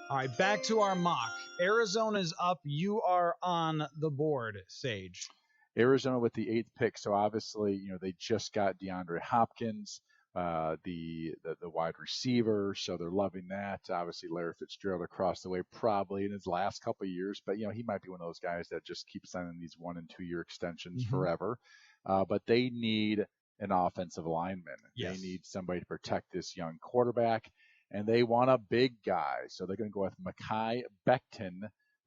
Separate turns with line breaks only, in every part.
All right, back to our mock. Arizona's up. You are on the board, Sage.
Arizona with the 8th pick. So obviously, they just got DeAndre Hopkins, the wide receiver. So they're loving that. Obviously, Larry Fitzgerald across the way probably in his last couple of years, but he might be one of those guys that just keeps signing these 1 and 2 year extensions forever. But they need an offensive lineman.
Yes.
They need somebody to protect this young quarterback, and they want a big guy. So they're going to go with Mekhi Becton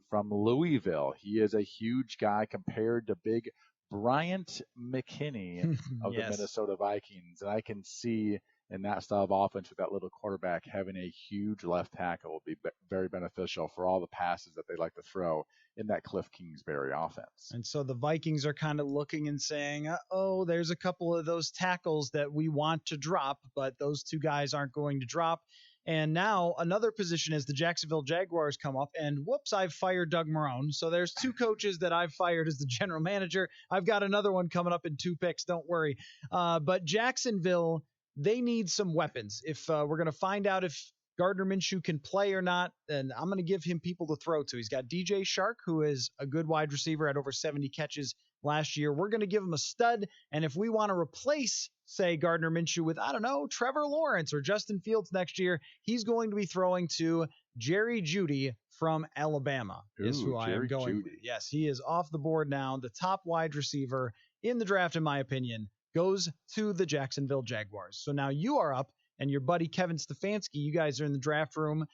from Louisville. He is a huge guy compared to big Bryant McKinney of the Minnesota Vikings. And I can see in that style of offense with that little quarterback having a huge left tackle will be very beneficial for all the passes that they like to throw in that Cliff Kingsbury offense.
And so the Vikings are kind of looking and saying, oh, there's a couple of those tackles that we want to drop, but those two guys aren't going to drop. And now another position as the Jacksonville Jaguars come up, and whoops, I've fired Doug Marrone. So there's 2 coaches that I've fired as the general manager. I've got another one coming up in 2 picks. Don't worry. But Jacksonville, they need some weapons. If we're going to find out if Gardner Minshew can play or not, then I'm going to give him people to throw to. He's got DJ Shark, who is a good wide receiver at over 70 catches last year. We're going to give him a stud. And if we want to replace, say, Gardner Minshew with, I don't know, Trevor Lawrence or Justin Fields next year, he's going to be throwing to Jerry Jeudy from Alabama is who I am going with. Yes, he is off the board now. The top wide receiver in the draft, in my opinion, goes to the Jacksonville Jaguars. So now you are up, and your buddy Kevin Stefanski, you guys are in the draft room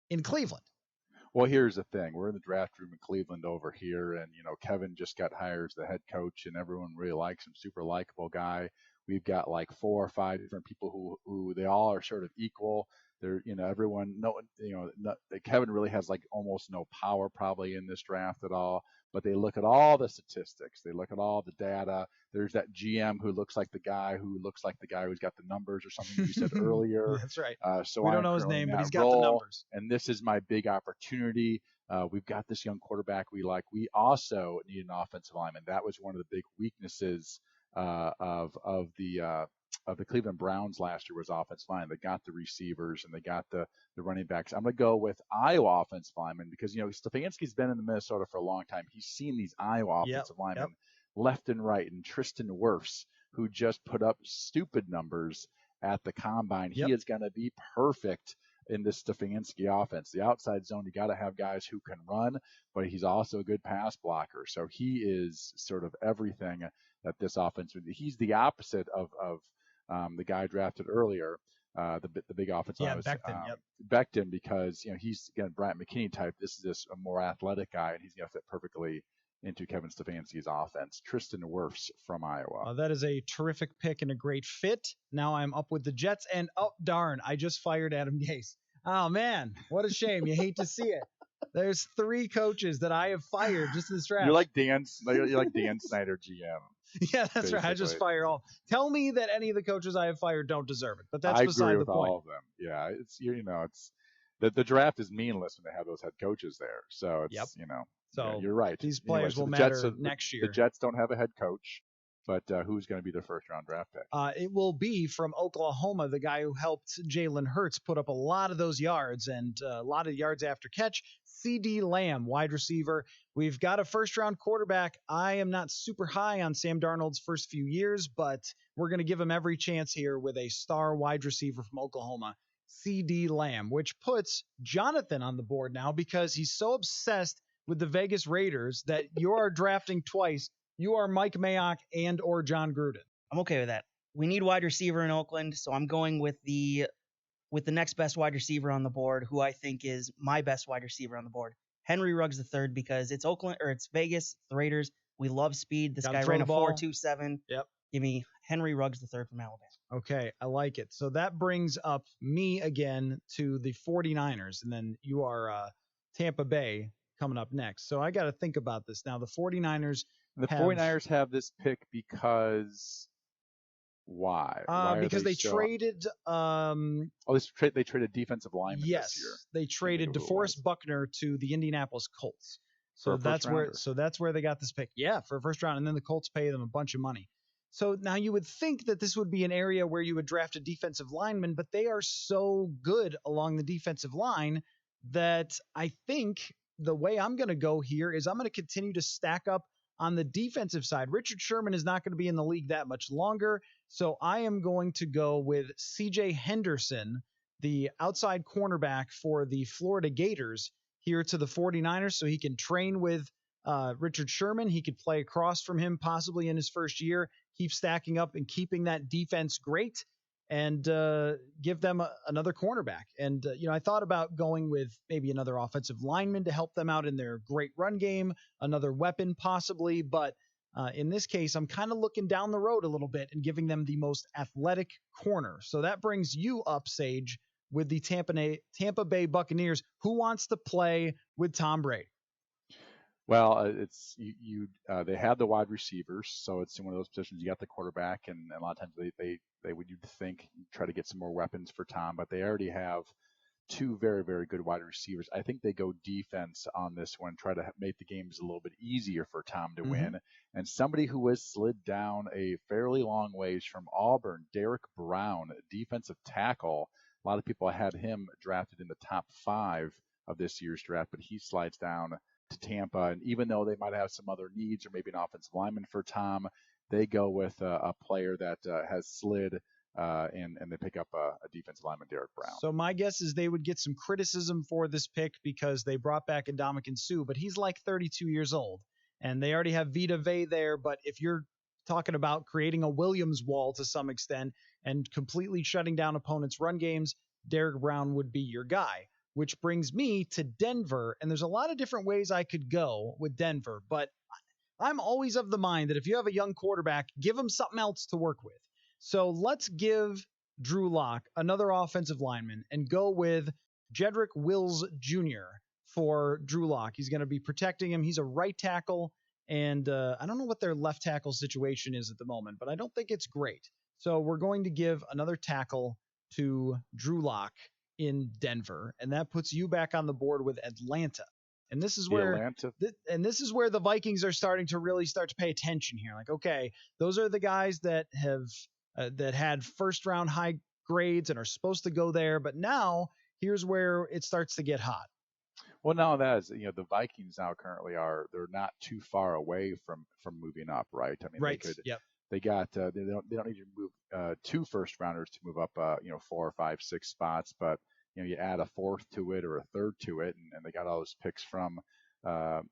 in Cleveland.
Well, here's the thing. We're in the draft room in Cleveland over here, and, Kevin just got hired as the head coach, and everyone really likes him. Super likable guy. We've got like 4 or 5 different people who they all are sort of equal. They're, everyone, Kevin really has like almost no power probably in this draft at all, but they look at all the statistics. They look at all the data. There's that GM who looks like the guy who's got the numbers or something you said earlier.
That's right.
So
we don't know his name, but he's got the numbers.
And this is my big opportunity. We've got this young quarterback we like. We also need an offensive lineman. That was one of the big weaknesses of the Cleveland Browns last year was offensive line. They got the receivers and they got the running backs. I'm going to go with Iowa offensive linemen because, Stefanski's been in Minnesota for a long time. He's seen these Iowa offensive linemen left and right, and Tristan Wirfs, who just put up stupid numbers at the combine. He is going to be perfect in this Stefanski offense. The outside zone, you got to have guys who can run, but he's also a good pass blocker. So he is sort of everything that this offense would be. He's the opposite of the guy drafted earlier, the big offensive line, Becton, because he's again Bryant McKinney type. This is a more athletic guy, and he's going to fit perfectly into Kevin Stefanski's offense. Tristan Wirfs from Iowa.
That is a terrific pick and a great fit. Now I'm up with the Jets, and darn, I just fired Adam Gase. Oh man, what a shame! You hate to see it. There's 3 coaches that I have fired just in this draft.
You're like Dan Snyder, GM.
Yeah, that's basically right. I just fire all. Tell me that any of the coaches I have fired don't deserve it, but that's beside the point.
All of them. Yeah, it's it's the draft is meaningless when they have those head coaches there. So it's so you're right.
These players will matter next year.
The Jets don't have a head coach, but who's going to be their first round draft pick?
It will be from Oklahoma, the guy who helped Jalen Hurts put up a lot of those yards and a lot of yards after catch. CD Lamb, wide receiver. We've got a first-round quarterback. I am not super high on Sam Darnold's first few years, but we're going to give him every chance here with a star wide receiver from Oklahoma, CD Lamb, which puts Jonathan on the board now because he's so obsessed with the Vegas Raiders that you are drafting twice. You are Mike Mayock and or John Gruden.
I'm okay with that. We need wide receiver in Oakland, so I'm going with the next best wide receiver on the board, who I think is my best wide receiver on the board, Henry Ruggs III, because it's Oakland or it's Vegas, the Raiders. We love speed. This guy ran a 4.27.
Yep.
Give me Henry Ruggs III from Alabama.
Okay, I like it. So that brings up me again to the 49ers, and then you are Tampa Bay coming up next. So I got to think about this. Now, the 49ers...
The 49ers have this pick because... Why?
Because they traded.
They traded defensive linemen this year.
Yes, they traded DeForest Buckner to the Indianapolis Colts. So that's where they got this pick. Yeah, for a first round, and then the Colts pay them a bunch of money. So now you would think that this would be an area where you would draft a defensive lineman, but they are so good along the defensive line that I think the way I'm going to go here is I'm going to continue to stack up on the defensive side. Richard Sherman is not going to be in the league that much longer, so I am going to go with C.J. Henderson, the outside cornerback for the Florida Gators, here to the 49ers, so he can train with Richard Sherman. He could play across from him possibly in his first year, keep stacking up and keeping that defense great, and give them another cornerback. And, I thought about going with maybe another offensive lineman to help them out in their great run game, another weapon possibly. But in this case, I'm kind of looking down the road a little bit and giving them the most athletic corner. So that brings you up, Sage, with the Tampa Bay Buccaneers. Who wants to play with Tom Brady?
Well, it's they had the wide receivers, so it's in one of those positions. You got the quarterback, and a lot of times they would you'd think try to get some more weapons for Tom, but they already have two very, very good wide receivers. I think they go defense on this one, try to make the games a little bit easier for Tom to win. And somebody who has slid down a fairly long ways from Auburn, Derek Brown, defensive tackle. A lot of people had him drafted in the top 5 of this year's draft, but he slides down to Tampa. And even though they might have some other needs or maybe an offensive lineman for Tom, they go with a player that has slid and they pick up a defensive lineman, Derek Brown.
So my guess is they would get some criticism for this pick because they brought back Ndamukong Suh, but he's like 32 years old, and they already have Vita Vea there. But if you're talking about creating a Williams wall to some extent and completely shutting down opponents' run games, Derek Brown would be your guy, which brings me to Denver. And there's a lot of different ways I could go with Denver, but I'm always of the mind that if you have a young quarterback, give him something else to work with. So let's give Drew Lock another offensive lineman and go with Jedrick Wills Jr. for Drew Lock. He's going to be protecting him. He's a right tackle, and I don't know what their left tackle situation is at the moment, but I don't think it's great. So we're going to give another tackle to Drew Lock in Denver, and that puts you back on the board with Atlanta. And this is where the Vikings are starting to pay attention here. Like, okay, those are the guys that have that had first round high grades and are supposed to go there, but now here's where it starts to get hot.
Well, now that is, the Vikings now currently they're not too far away from moving up, right? I mean,
right.
They could.
Yep.
They got they don't need to move 2 first rounders to move up 4, 5, 6 spots, but you add a 4th to it or a 3rd to it, and they got all those picks from the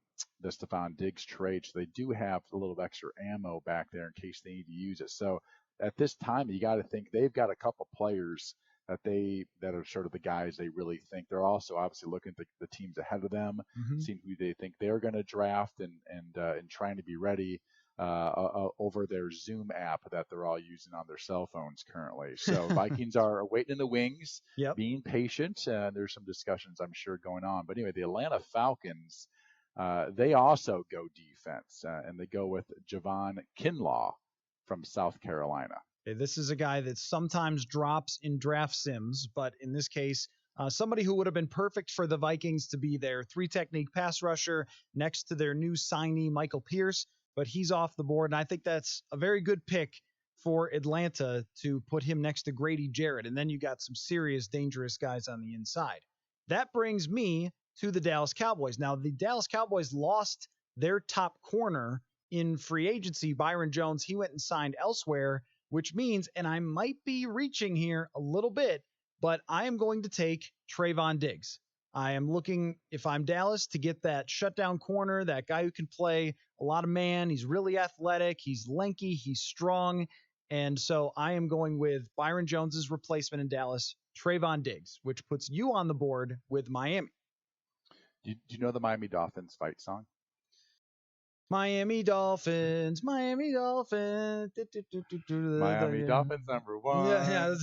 Stephon Diggs trade, so they do have a little extra ammo back there in case they need to use it. So at this time, you got to think they've got a couple players that are sort of the guys they really think. They're also obviously looking at the teams ahead of them, seeing who they think they're going to draft, and trying to be ready over their Zoom app that they're all using on their cell phones currently. So Vikings are waiting in the wings, being patient. There's some discussions, I'm sure, going on. But anyway, the Atlanta Falcons, they also go defense, and they go with Javon Kinlaw from South Carolina.
Okay, this is a guy that sometimes drops in draft sims, but in this case, somebody who would have been perfect for the Vikings to be their 3-technique pass rusher next to their new signee, Michael Pierce, but he's off the board, and I think that's a very good pick for Atlanta to put him next to Grady Jarrett, and then you got some serious, dangerous guys on the inside. That brings me to the Dallas Cowboys. Now, the Dallas Cowboys lost their top corner in free agency, Byron Jones. He went and signed elsewhere, which means, and I might be reaching here a little bit, but I am going to take Trayvon Diggs. I am looking, if I'm Dallas, to get that shutdown corner, that guy who can play a lot of man. He's really athletic. He's lanky. He's strong. And so I am going with Byron Jones's replacement in Dallas, Trayvon Diggs, which puts you on the board with Miami.
Do you know the Miami Dolphins fight song?
Miami Dolphins, Miami Dolphins.
Miami Dolphins number 1.
Yeah.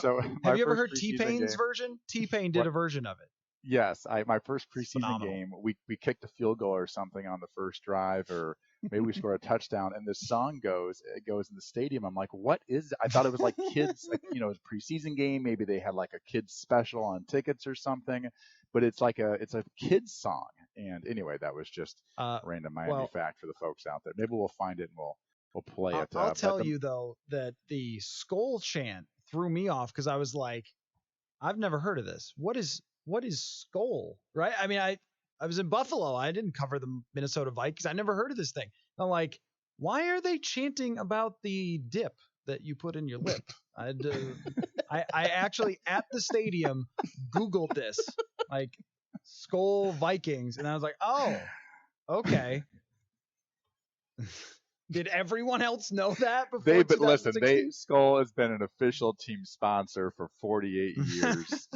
So
have you ever heard T-Pain's version? T-Pain did a version of it.
Yes, my first preseason game, we kicked a field goal or something on the first drive, or maybe we scored a touchdown, and this song goes in the stadium. I'm like, what is it? I thought it was like kids, it was a preseason game. Maybe they had like a kids special on tickets or something, but it's a kids song. And anyway, that was just a random Miami fact for the folks out there. Maybe we'll find it and we'll play it.
I'll tell you though that the Skol chant threw me off because I was like, I've never heard of this. What is what is SKOR, right? I mean, I was in Buffalo. I didn't cover the Minnesota Vikings. I never heard of this thing. I'm like, why are they chanting about the dip that you put in your lip? I actually at the stadium Googled this, like SKOR Vikings, and I was like, oh, okay. Did everyone else know that before 2016?
SKOR has been an official team sponsor for 48 years.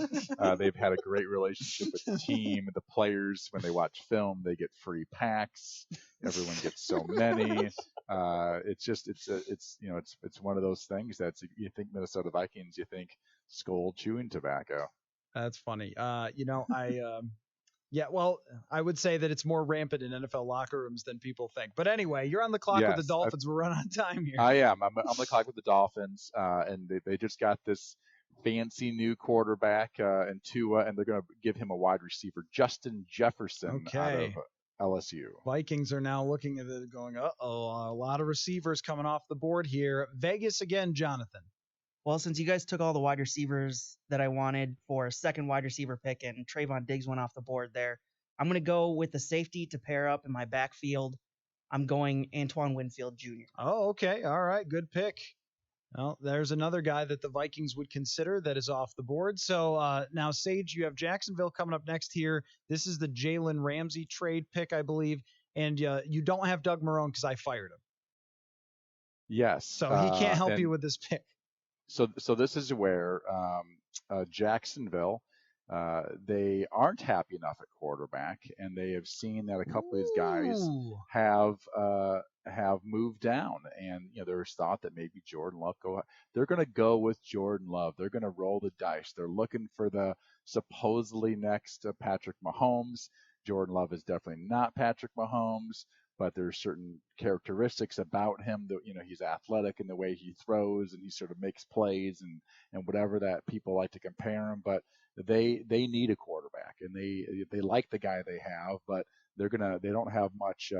They've had a great relationship with the team, the players. When they watch film, they get free packs. Everyone gets so many. It's one of those things that's, you think Minnesota Vikings, you think SKOR chewing tobacco.
That's funny. Yeah, well, I would say that it's more rampant in NFL locker rooms than people think. But anyway, you're on the clock with the Dolphins. We're running on time here.
I am. I'm on the clock with the Dolphins, and they just got this fancy new quarterback in Tua, and they're going to give him a wide receiver, Justin Jefferson, out of LSU.
Vikings are now looking at it going, uh-oh, a lot of receivers coming off the board here. Vegas again, Jonathan.
Well, since you guys took all the wide receivers that I wanted for a second wide receiver pick and Trayvon Diggs went off the board there, I'm going to go with the safety to pair up in my backfield. I'm going Antoine Winfield Jr.
Oh, okay. All right. Good pick. Well, there's another guy that the Vikings would consider that is off the board. So now, Sage, you have Jacksonville coming up next here. This is the Jalen Ramsey trade pick, I believe. And you don't have Doug Marrone because I fired him.
Yes.
So he can't help you with this pick.
So this is where Jacksonville, they aren't happy enough at quarterback, and they have seen that a couple of these guys have moved down, and there's thought that maybe Jordan Love they're going to go with Jordan Love. They're going to roll the dice. They're looking for the supposedly next Patrick Mahomes. Jordan Love is definitely not Patrick Mahomes, but there's certain characteristics about him that, he's athletic in the way he throws, and he sort of makes plays and whatever that people like to compare him. But they need a quarterback, and they like the guy they have, but they don't have much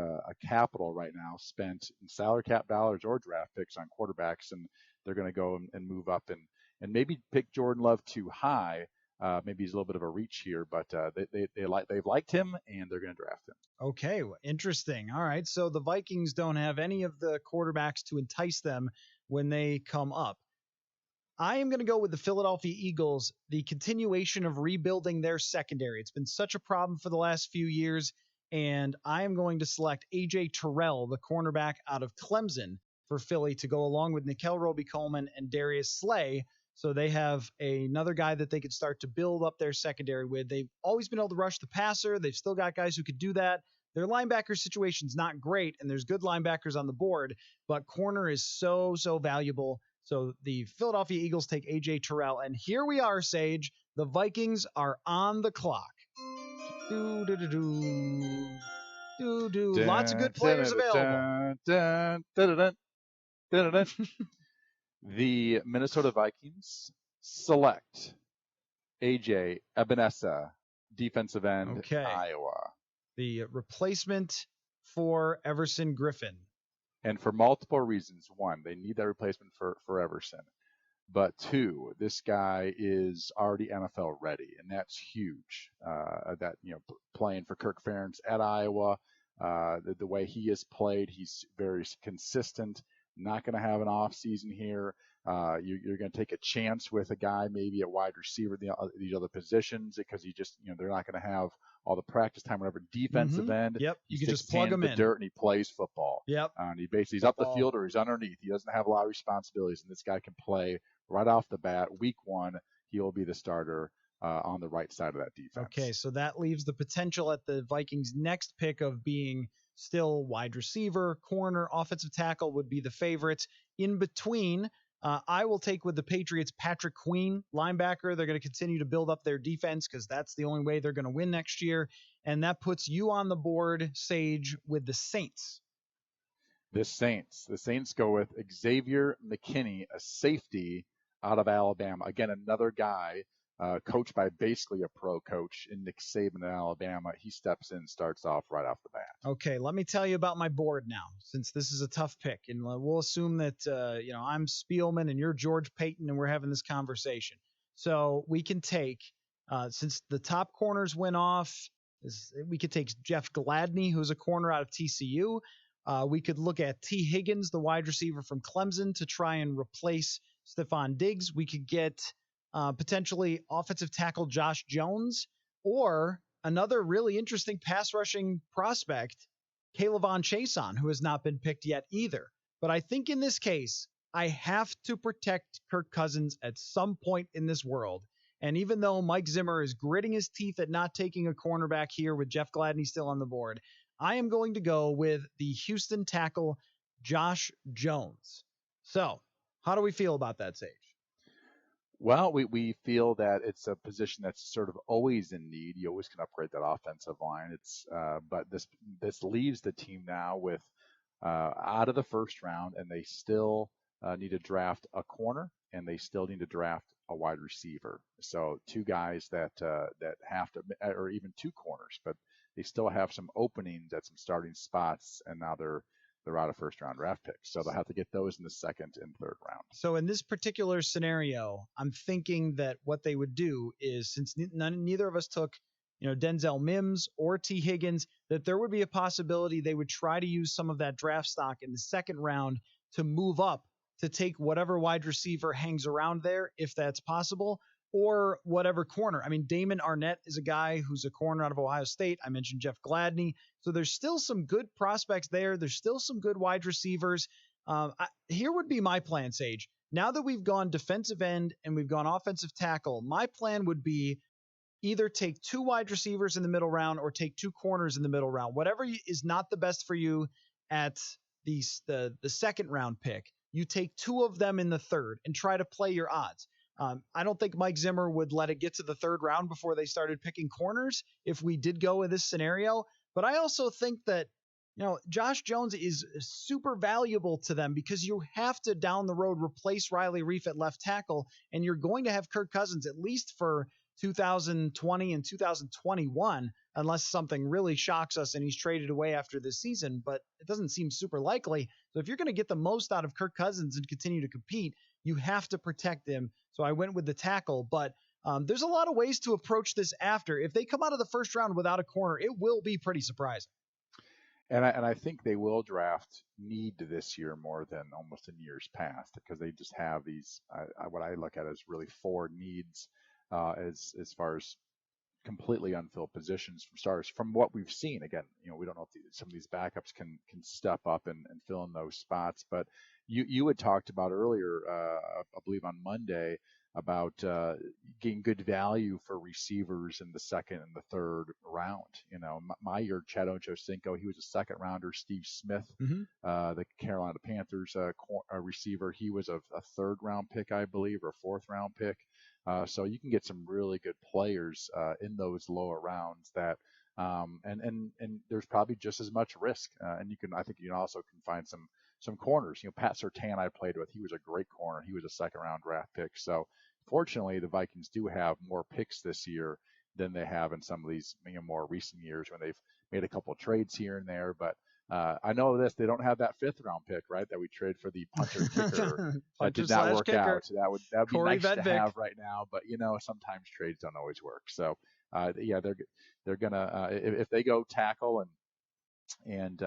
capital right now spent in salary cap dollars or draft picks on quarterbacks, and they're going to go and move up and maybe pick Jordan Love too high. Maybe he's a little bit of a reach here, but they've liked him, and they're going to draft him.
Okay, interesting. All right, so the Vikings don't have any of the quarterbacks to entice them when they come up. I am going to go with the Philadelphia Eagles, the continuation of rebuilding their secondary. It's been such a problem for the last few years, and I am going to select A.J. Terrell, the cornerback out of Clemson, for Philly to go along with Nickel Roby-Coleman and Darius Slay. So they have another guy that they could start to build up their secondary with. They've always been able to rush the passer. They've still got guys who could do that. Their linebacker situation's not great, and there's good linebackers on the board, but corner is so valuable. So the Philadelphia Eagles take A.J. Terrell, and here we are, Sage. The Vikings are on the clock. Lots of good players available.
The Minnesota Vikings select A.J. Ebenesa, defensive end, Iowa.
The replacement for Everson Griffen.
And for multiple reasons. One, they need that replacement for Everson. But two, this guy is already NFL ready, and that's huge. Playing for Kirk Ferentz at Iowa, the way he has played, he's very consistent. Not going to have an off season here. You're going to take a chance with a guy maybe at wide receiver, these other positions, because they're not going to have all the practice time, whatever. Defensive end.
Yep. You can just plug him in
the dirt, and he plays football.
Yep.
And he's up the field or he's underneath. He doesn't have a lot of responsibilities, and this guy can play right off the bat. Week one, he will be the starter on the right side of that defense.
Okay, so that leaves the potential at the Vikings' next pick of being still wide receiver, corner, offensive tackle would be the favorites. In between, I will take with the Patriots Patrick Queen, linebacker. They're going to continue to build up their defense because that's the only way they're going to win next year. And that puts you on the board, Sage, with the Saints.
The Saints go with Xavier McKinney, a safety out of Alabama. Again, another guy coached by basically a pro coach in Nick Saban in Alabama. He steps in, starts off right off the bat.
Okay, let me tell you about my board now, since this is a tough pick. And we'll assume that, I'm Spielman and you're George Payton and we're having this conversation. So we can take Since the top corners went off, we could take Jeff Gladney, who's a corner out of TCU. We could look at T. Higgins, the wide receiver from Clemson, to try and replace Stephon Diggs. We could get potentially offensive tackle Josh Jones, or another really interesting pass rushing prospect, Kayvon Chason, who has not been picked yet either. But I think in this case, I have to protect Kirk Cousins at some point in this world. And even though Mike Zimmer is gritting his teeth at not taking a cornerback here with Jeff Gladney still on the board, I am going to go with the Houston tackle, Josh Jones. So, how do we feel about that, Sage?
Well, we feel that it's a position that's sort of always in need. You always can upgrade that offensive line. But this leaves the team now with out of the first round, and they still need to draft a corner, and they still need to draft a wide receiver. So two guys that have to, or even two corners, but they still have some openings at some starting spots, and now they're out of first round draft picks. So they'll have to get those in the second and third round.
So in this particular scenario, I'm thinking that what they would do is, since neither of us took, Denzel Mims or T. Higgins, that there would be a possibility they would try to use some of that draft stock in the second round to move up to take whatever wide receiver hangs around there, if that's possible, or whatever corner. I mean, Damon Arnett is a guy who's a corner out of Ohio State. I mentioned Jeff Gladney. So there's still some good prospects there. There's still some good wide receivers. Here would be my plan, Sage. Now that we've gone defensive end and we've gone offensive tackle, my plan would be either take two wide receivers in the middle round or take two corners in the middle round. Whatever is not the best for you at the second round pick, you take two of them in the third and try to play your odds. I don't think Mike Zimmer would let it get to the third round before they started picking corners if we did go in this scenario. But I also think that, Josh Jones is super valuable to them because you have to down the road replace Riley Reiff at left tackle, and you're going to have Kirk Cousins at least for 2020 and 2021, unless something really shocks us and he's traded away after this season, but it doesn't seem super likely. So if you're going to get the most out of Kirk Cousins and continue to compete, you have to protect him. So I went with the tackle, but there's a lot of ways to approach this after. If they come out of the first round without a corner, it will be pretty surprising.
And I think they will draft need this year more than almost in years past, because they just have these, what I look at as really four needs as far as completely unfilled positions from starters. From what we've seen, again, we don't know if some of these backups can step up and fill in those spots. But you had talked about earlier, I believe on Monday, about getting good value for receivers in the second and the third round. My year, Chad Ochocinco, he was a second rounder. Steve Smith, the Carolina Panthers receiver, he was a third round pick, I believe, or a fourth round pick. So you can get some really good players in those lower rounds that, and there's probably just as much risk. And I think you also can find some corners. Pat Surtain I played with, he was a great corner. He was a second round draft pick. So fortunately, the Vikings do have more picks this year than they have in some of these more recent years when they've made a couple of trades here and there. But I know this, they don't have that fifth round pick, right? That we traded for the punter kicker that did not work out. So that would be Corey nice Vedvik to have right now. But sometimes trades don't always work. So they're gonna if they go tackle and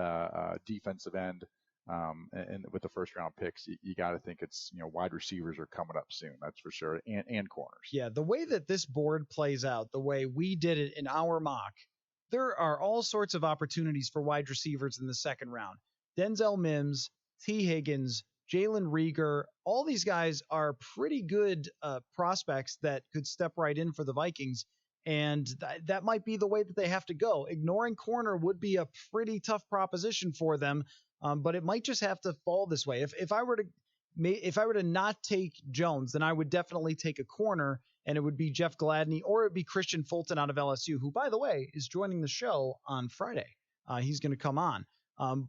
defensive end and with the first round picks, you got to think it's wide receivers are coming up soon. That's for sure, and corners.
Yeah, the way that this board plays out, the way we did it in our mock, there are all sorts of opportunities for wide receivers in the second round. Denzel Mims, T. Higgins, Jalen Reagor, all these guys are pretty good prospects that could step right in for the Vikings. And that might be the way that they have to go. Ignoring corner would be a pretty tough proposition for them, but it might just have to fall this way. If I were to not take Jones, then I would definitely take a corner, and it would be Jeff Gladney, or it would be Christian Fulton out of LSU, who, by the way, is joining the show on Friday. He's going to come on.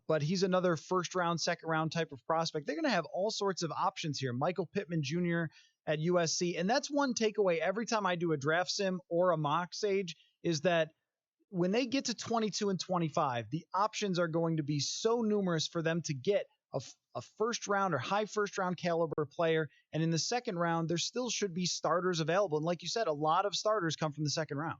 But he's another first-round, second-round type of prospect. They're going to have all sorts of options here. Michael Pittman Jr. at USC. And that's one takeaway every time I do a draft sim or a mock, Sage, is that when they get to 22 and 25, the options are going to be so numerous for them to get a first round or high first round caliber player. And in the second round, there still should be starters available. And like you said, a lot of starters come from the second round.